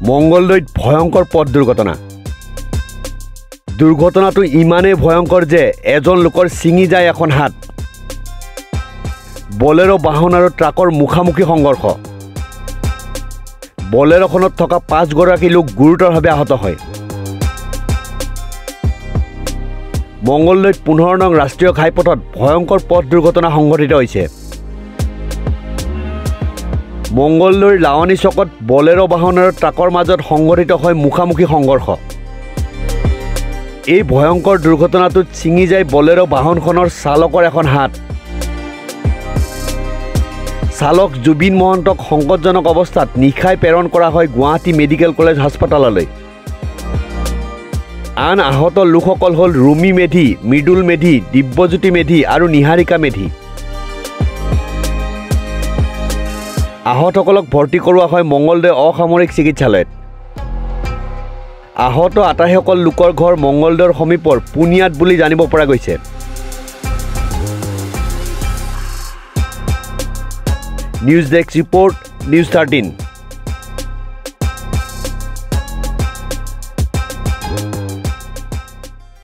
মঙ্গলদৈত ভয়ংকৰ পথ দুৰ্ঘটনা দুৰ্ঘটনাটো ইমানেই ভয়ংকৰ যে এজন লোকৰ ছিঙি যায় এখন হাত বলেৰো বাহন আৰু ট্ৰাকৰ মুখামুখি সংঘৰ্ষ বলেৰোখনত থকা 5 গৰাকী লোক গুৰুতৰভাৱে আহত হয় মঙ্গলদৈত 15 নং ৰাষ্ট্ৰীয় ঘাইপথত ভয়ংকৰ পথ দুৰ্ঘটনা সংঘটিত হৈছে মঙ্গলদৈৰ লাৱনী চকত বলেৰো বাহন আৰু ট্ৰাকৰ মাজত সংঘটিত হয় মুখামুখি সংঘৰ্ষ এই ভয়ংকৰ দুৰ্ঘটনাটোত ছিঙি যায় বলেৰো বাহনখনৰ চালকৰ এখন হাত চালক জুবিন মহন্তক সংকটজনক অৱস্থাত নিখাই প্ৰেৰণ কৰা হয় গুৱাহাটী মেডিকেল কলেজ হাস্পতাললৈ আন আহত লোকসকল হ'ল ৰুমি মেধি মৃদুল মেধি দিব্যজ্যোতি মেধি আৰু নিহাৰিকা মেধি আহতসকলক ভৰ্তি কৰোৱা হয় মঙ্গলদৈ অসামৰিক চিকিৎসালয়ত আহত আটাইসকল লোকৰ ঘৰ মঙ্গলদৈৰ সমীপৰ পুনিয়াত বুলি জানিব পৰা গৈছে নিউজ ডেস্ক ৰিপৰ্ট নিউজ 13